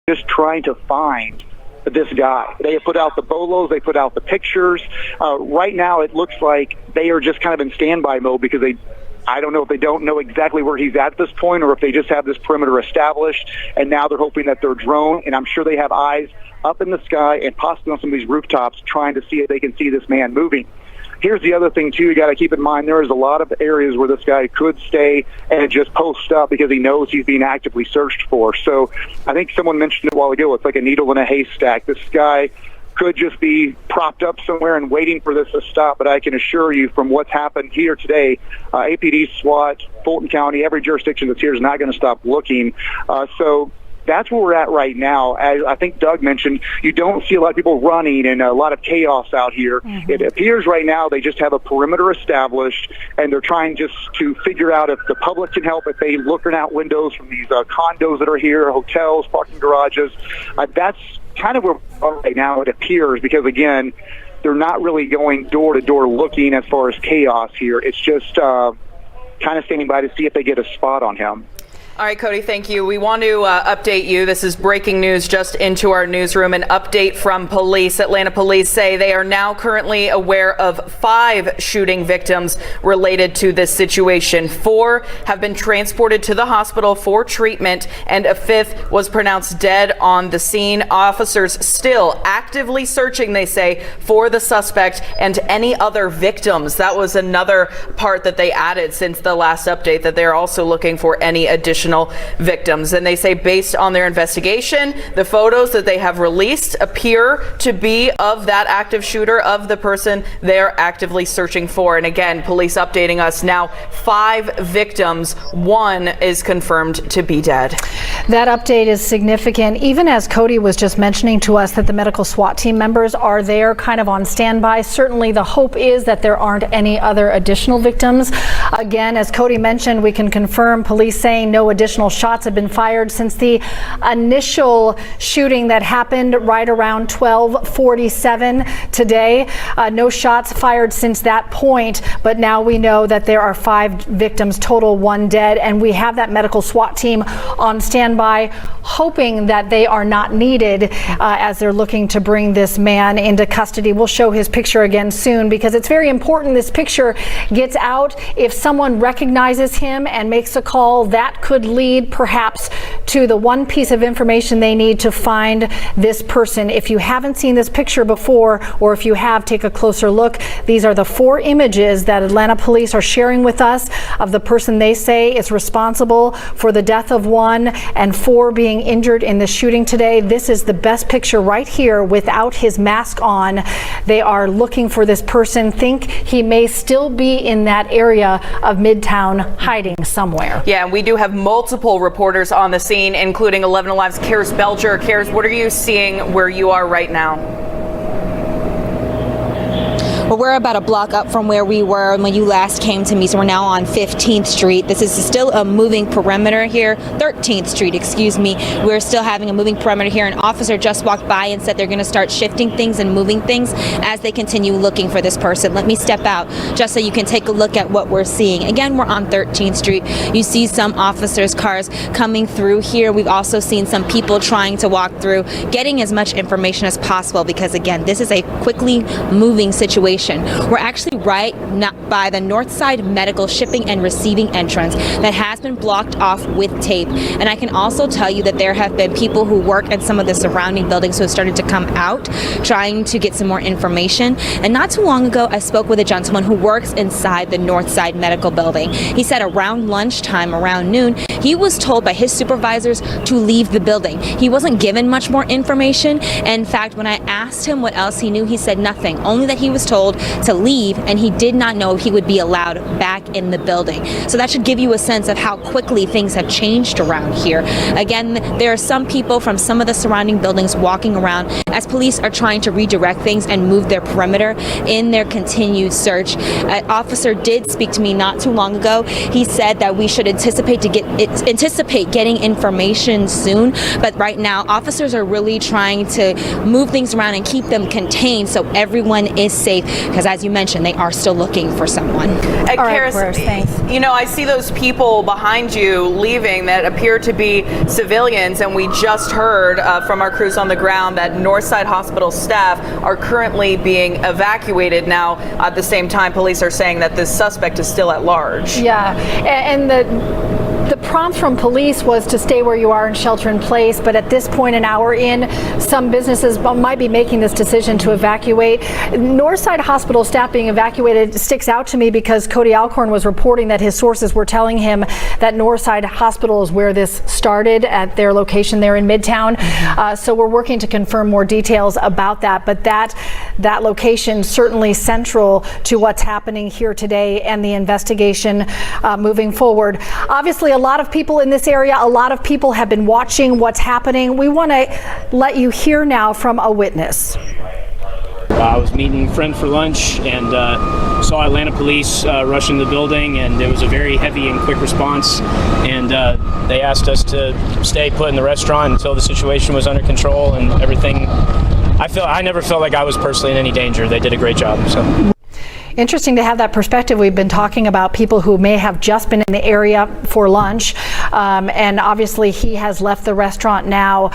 just trying to find this guy. They have put out the BOLOs, they put out the pictures. Right now it looks like they are just kind of in standby mode because I don't know if they don't know exactly where he's at this point or if they just have this perimeter established, and now they're hoping that their drone, and I'm sure they have eyes up in the sky and possibly on some of these rooftops trying to see if they can see this man moving. Here's the other thing, too, you got to keep in mind there is a lot of areas where this guy could stay and just post up because he knows he's being actively searched for. So I think someone mentioned it a while ago, it's like a needle in a haystack. This guy could just be propped up somewhere and waiting for this to stop. But I can assure you from what's happened here today, APD, SWAT, Fulton County, every jurisdiction that's here is not going to stop looking. So that's where we're at right now. As I think Doug mentioned, you don't see a lot of people running and a lot of chaos out here. Mm-hmm. It appears right now they just have a perimeter established, and they're trying just to figure out if the public can help, if they looking out windows from these condos that are here, hotels, parking garages. That's kind of where we are right now, it appears, because, again, they're not really going door to door looking as far as chaos here. It's just kind of standing by to see if they get a spot on him. All right, Cody, thank you. We want to update you. This is breaking news just into our newsroom. An update from police. Atlanta police say they are now currently aware of 5 shooting victims related to this situation. 4 have been transported to the hospital for treatment, and a 5th was pronounced dead on the scene. Officers still actively searching, they say, for the suspect and any other victims. That was another part that they added since the last update, that they're also looking for any additional victims. And they say based on their investigation, the photos that they have released appear to be of that active shooter, of the person they're actively searching for. And again, police updating us now, 5 victims, 1 is confirmed to be dead. That update is significant, even as Cody was just mentioning to us that the medical SWAT team members are there kind of on standby. Certainly the hope is that there aren't any other additional victims. Again, as Cody mentioned, we can confirm police saying no additional shots have been fired since the initial shooting that happened right around 12:47 today. No shots fired since that point, but now we know that there are 5 victims total, 1 dead, and we have that medical SWAT team on standby, hoping that they are not needed as they're looking to bring this man into custody. We'll show his picture again soon because it's very important this picture gets out. If someone recognizes him and makes a call, that could lead perhaps to the one piece of information they need to find this person. If you haven't seen this picture before, or if you have, take a closer look. These are the 4 images that Atlanta police are sharing with us of the person they say is responsible for the death of 1 and 4 being injured in the shooting today. This is the best picture right here without his mask on. They are looking for this person, think he may still be in that area of Midtown hiding somewhere. Yeah, we do have multiple reporters on the scene, including 11 Alive's Karis Belger. Karis, what are you seeing where you are right now? Well, we're about a block up from where we were when you last came to me, so we're now on 15th Street. This is still a moving perimeter here, 13th Street, excuse me. We're still having a moving perimeter here. An officer just walked by and said they're going to start shifting things and moving things as they continue looking for this person. Let me step out just so you can take a look at what we're seeing. Again, we're on 13th Street. You see some officers' cars coming through here. We've also seen some people trying to walk through, getting as much information as possible because, again, this is a quickly moving situation. We're actually right by the Northside Medical Shipping and Receiving entrance that has been blocked off with tape. And I can also tell you that there have been people who work in some of the surrounding buildings who have started to come out trying to get some more information. And not too long ago, I spoke with a gentleman who works inside the Northside Medical Building. He said around lunchtime, around noon, he was told by his supervisors to leave the building. He wasn't given much more information. In fact, when I asked him what else he knew, he said nothing, only that he was told to leave, and he did not know if he would be allowed back in the building. So that should give you a sense of how quickly things have changed around here. Again, there are some people from some of the surrounding buildings walking around as police are trying to redirect things and move their perimeter in their continued search. An officer did speak to me not too long ago. He said that we should anticipate getting information soon, but right now officers are really trying to move things around and keep them contained so everyone is safe. because as you mentioned, they are still looking for someone. All right, Claire, thanks. You know, I see those people behind you leaving that appear to be civilians, and we just heard from our crews on the ground that Northside Hospital staff are currently being evacuated now. At the same time, police are saying that this suspect is still at large. Yeah, and the prompt from police was to stay where you are and shelter in place, but at this point, an hour in, some businesses might be making this decision to evacuate. Northside Hospital staff being evacuated sticks out to me because Cody Alcorn was reporting that his sources were telling him that Northside Hospital is where this started at their location there in Midtown. So we're working to confirm more details about that, but that location certainly central to what's happening here today and the investigation moving forward. Obviously, a lot of people in this area, a lot of people have been watching what's happening. We want to let you hear now from a witness. I was meeting a friend for lunch and saw Atlanta police rush into the building, and it was a very heavy and quick response, and they asked us to stay put in the restaurant until the situation was under control and everything. I never felt like I was personally in any danger. They did a great job. So. Interesting to have that perspective. We've been talking about people who may have just been in the area for lunch, and obviously he has left the restaurant now.